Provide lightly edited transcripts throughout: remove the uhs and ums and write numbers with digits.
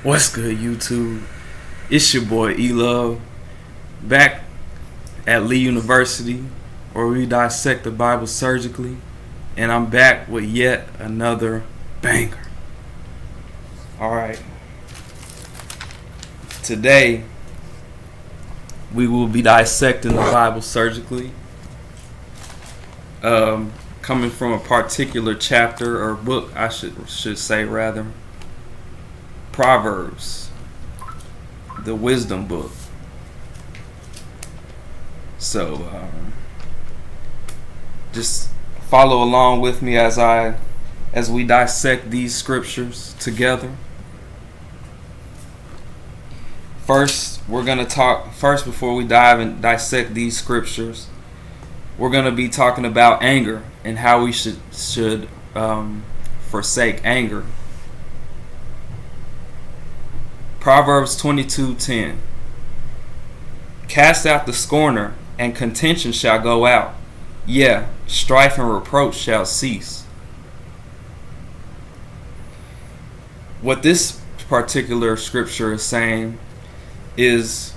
What's good, YouTube? It's your boy E-Love, back at Lee University, where we dissect the Bible surgically, and I'm back with yet another banger. Alright, today we will be dissecting the Bible surgically, coming from a particular chapter or book, I should say rather. Proverbs, the wisdom book. So just follow along with me as we dissect these scriptures together. First, we're going to talk before we dive and dissect these scriptures. We're going to be talking about anger and how we should forsake anger. Proverbs 22:10. Cast out the scorner, and contention shall go out. Yeah, strife and reproach shall cease. What this particular scripture is saying is,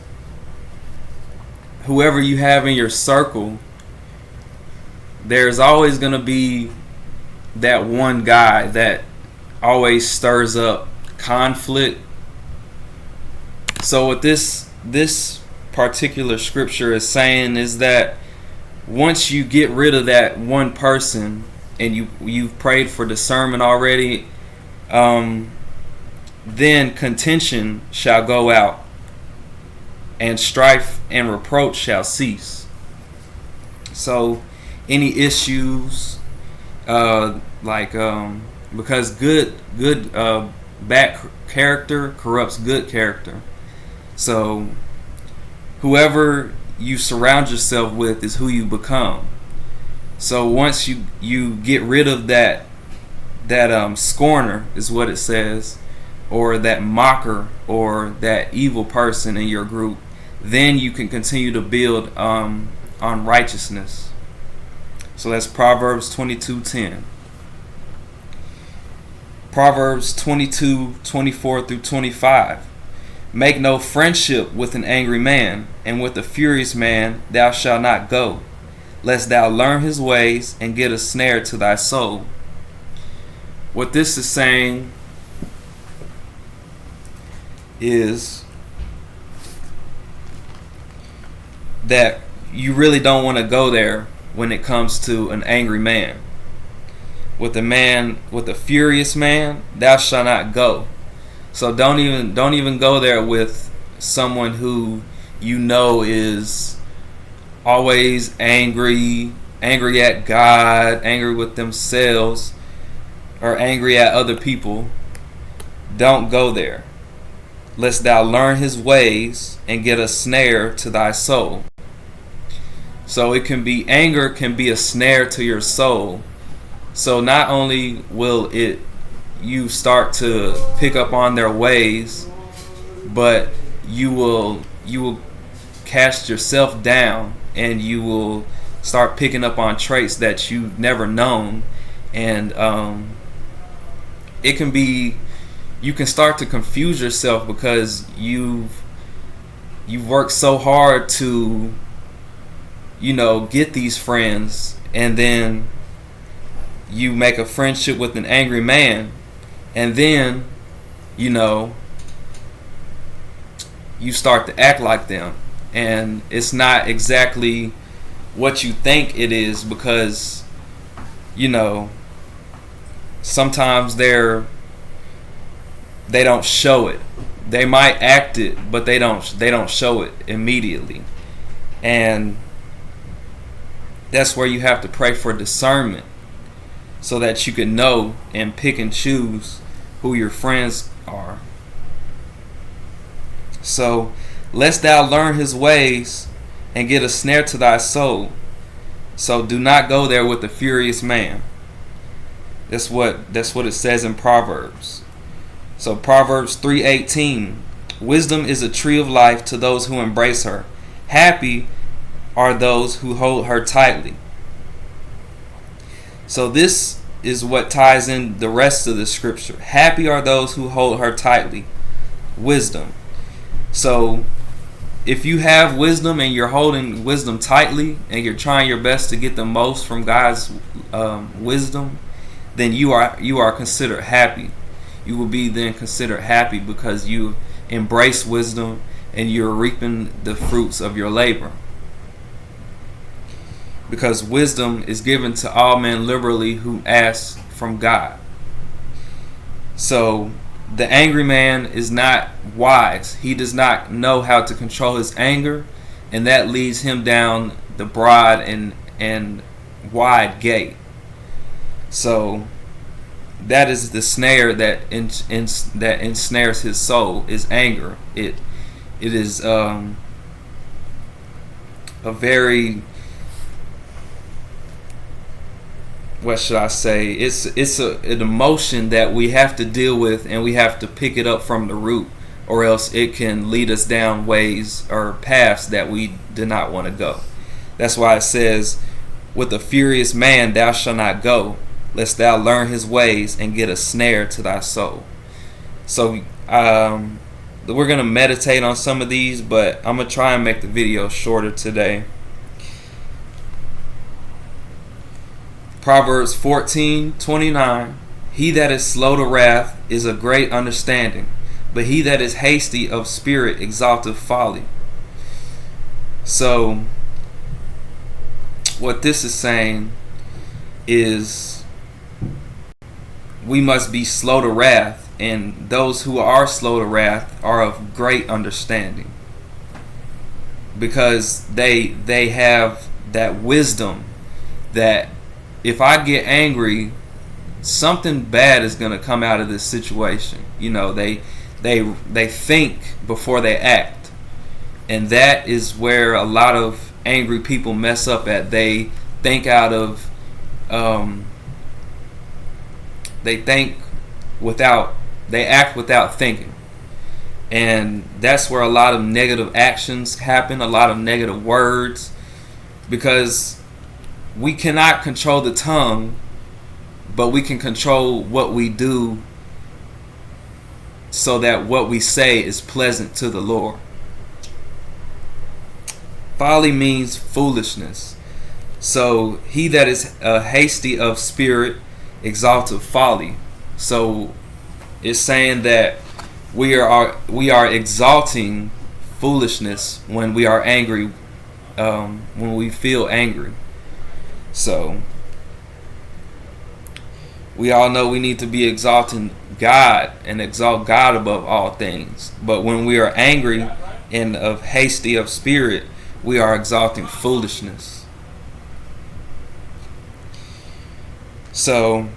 whoever you have in your circle, there's always going to be that one guy that always stirs up conflict. So what this particular scripture is saying is that once you get rid of that one person and you've prayed for discernment already, then contention shall go out, and strife and reproach shall cease. So any issues, because bad character corrupts good character. So whoever you surround yourself with is who you become. So once you get rid of that scorner, is what it says, or that mocker, or that evil person in your group, then you can continue to build on righteousness. So that's Proverbs 22:10. Proverbs 22:24 through 25. Make no friendship with an angry man, and with a furious man thou shalt not go, lest thou learn his ways and get a snare to thy soul. What this is saying is that you really don't want to go there when it comes to an angry man. With a furious man, thou shalt not go. So don't even go there with someone who you know is always angry at God, angry with themselves, or angry at other people. Don't go there, lest thou learn his ways and get a snare to thy soul. So anger can be a snare to your soul. So not only will you start to pick up on their ways, but you will cast yourself down, and you will start picking up on traits that you've never known, and you can start to confuse yourself because you've worked so hard to get these friends, and then you make a friendship with an angry man, and then you start to act like them, and it's not exactly what you think it is, because sometimes they don't show it. They might act it, but they don't show it immediately. And that's where you have to pray for discernment, so that you can know and pick and choose who your friends are. So, lest thou learn his ways and get a snare to thy soul. So do not go there with a furious man. That's what it says in Proverbs. So Proverbs 3:18. Wisdom is a tree of life to those who embrace her. Happy are those who hold her tightly. So this is what ties in the rest of the scripture. Happy are those who hold her tightly. wisdom. So if you have wisdom and you're holding wisdom tightly and you're trying your best to get the most from God's wisdom, then you are considered happy. You will be then considered happy because you embrace wisdom and you're reaping the fruits of your labor. Because wisdom is given to all men liberally who ask from God. So the angry man is not wise. He does not know how to control his anger, and that leads him down the broad and wide gate. So that is the snare that that ensnares his soul, is anger. It is a very, what should I say? It's an emotion that we have to deal with, and we have to pick it up from the root, or else it can lead us down ways or paths that we do not want to go. That's why it says, with a furious man thou shalt not go, lest thou learn his ways and get a snare to thy soul. So we're going to meditate on some of these, but I'm going to try and make the video shorter today. Proverbs 14:29. He that is slow to wrath is a great understanding, but he that is hasty of spirit exalteth folly. So what this is saying is we must be slow to wrath, and those who are slow to wrath are of great understanding, because they have that wisdom that if I get angry, something bad is going to come out of this situation. You know, they think before they act, and that is where a lot of angry people mess up at. They think out of they act without thinking, and that's where a lot of negative actions happen, a lot of negative words, because we cannot control the tongue, but we can control what we do so that what we say is pleasant to the Lord. Folly means foolishness. So he that is hasty of spirit exalteth folly. So it's saying that we are exalting foolishness when we are angry, when we feel angry. So we all know we need to be exalting God and exalt God above all things. But when we are angry and of hasty of spirit, we are exalting foolishness. So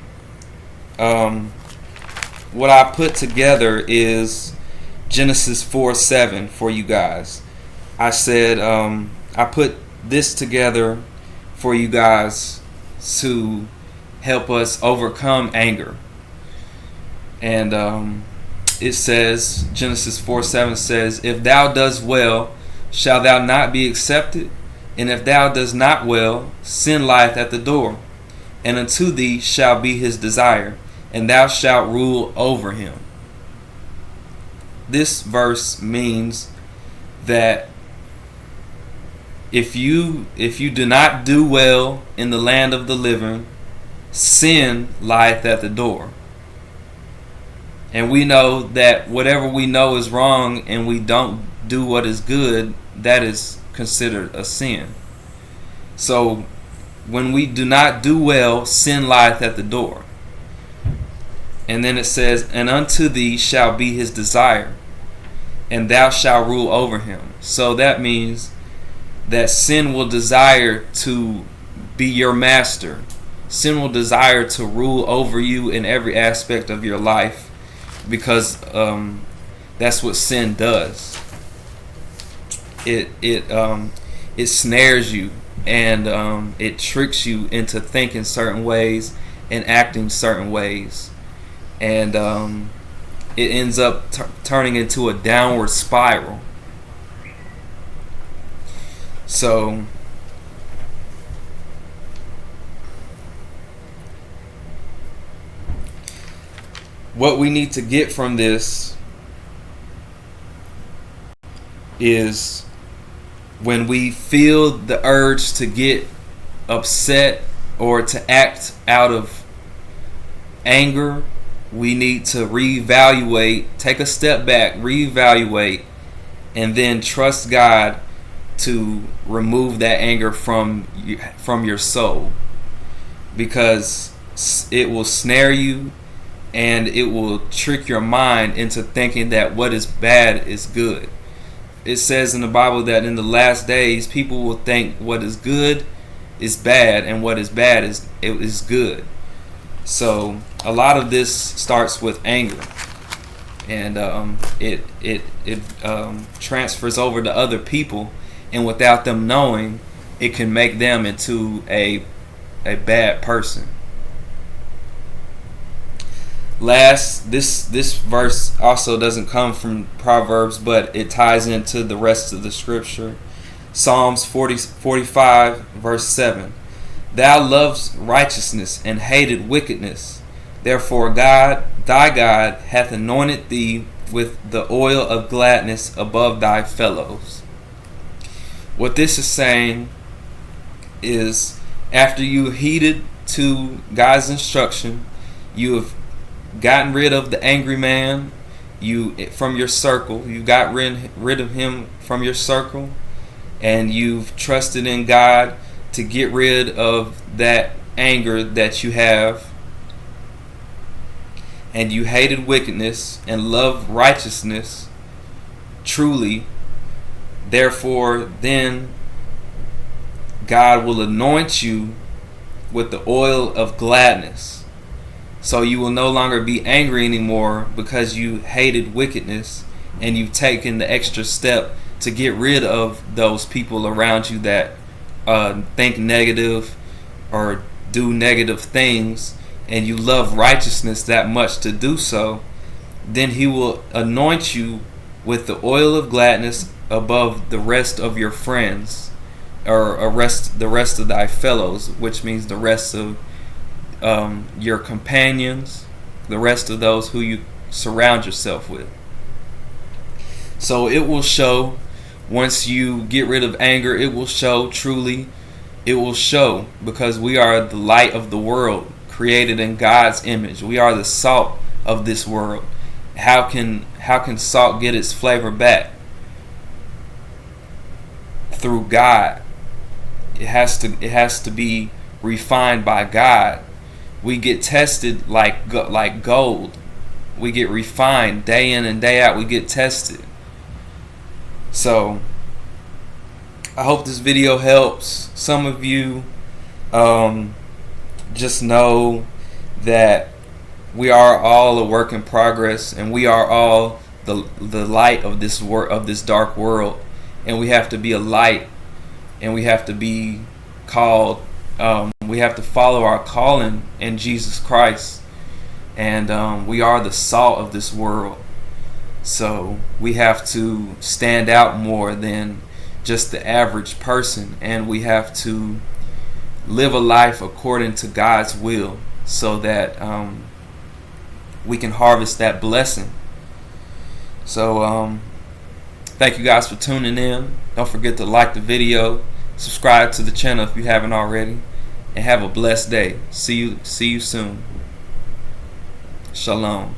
what I put together is Genesis 4:7 for you guys. I said I put this together for you guys to help us overcome anger. And it says, Genesis 4:7 says, if thou dost well, shalt thou not be accepted? And if thou dost not well, sin lieth at the door, and unto thee shall be his desire, and thou shalt rule over him. This verse means that if you do not do well in the land of the living, sin lieth at the door. And we know that whatever we know is wrong and we don't do what is good, that is considered a sin. So when we do not do well, sin lieth at the door. And then it says, and unto thee shall be his desire, and thou shalt rule over him. So that means that sin will desire to be your master. Sin will desire to rule over you in every aspect of your life, because that's what sin does. It snares you, and it tricks you into thinking certain ways and acting certain ways, and it ends up turning into a downward spiral. So what we need to get from this is when we feel the urge to get upset or to act out of anger, we need to reevaluate, take a step back, reevaluate, and then trust God to remove that anger from your soul, because it will snare you and it will trick your mind into thinking that what is bad is good. It says in the Bible that in the last days people will think what is good is bad and what is bad is good. So a lot of this starts with anger, and it transfers over to other people, and without them knowing, it can make them into a bad person. Last, this verse also doesn't come from Proverbs, but it ties into the rest of the scripture. Psalms 45 verse 7. Thou lovest righteousness and hated wickedness. Therefore God, thy God, hath anointed thee with the oil of gladness above thy fellows. What this is saying is, after you heeded to God's instruction, you have gotten rid of the angry man from your circle. You got rid of him from your circle, and you've trusted in God to get rid of that anger that you have, and you hated wickedness and loved righteousness truly. Therefore then God will anoint you with the oil of gladness. So you will no longer be angry anymore, because you hated wickedness and you've taken the extra step to get rid of those people around you that think negative or do negative things, and you love righteousness that much to do so. Then he will anoint you with the oil of gladness above the rest of your friends, or the rest of thy fellows, which means the rest of your companions, the rest of those who you surround yourself with. So it will show, once you get rid of anger, it will show truly. It will show, because we are the light of the world, created in God's image. We are the salt of this world. How can salt get its flavor back? Through God. It has to be refined by God. We get tested like gold. We get refined day in and day out. We get tested. So I hope this video helps some of you. Just know that we are all a work in progress, and we are all the light of this dark world, and we have to be a light, and we have to be called. We have to follow our calling in Jesus Christ, and we are the salt of this world. So we have to stand out more than just the average person, and we have to live a life according to God's will, so that we can harvest that blessing. So thank you guys for tuning in. Don't forget to like the video, subscribe to the channel if you haven't already, and have a blessed day. See you soon. Shalom.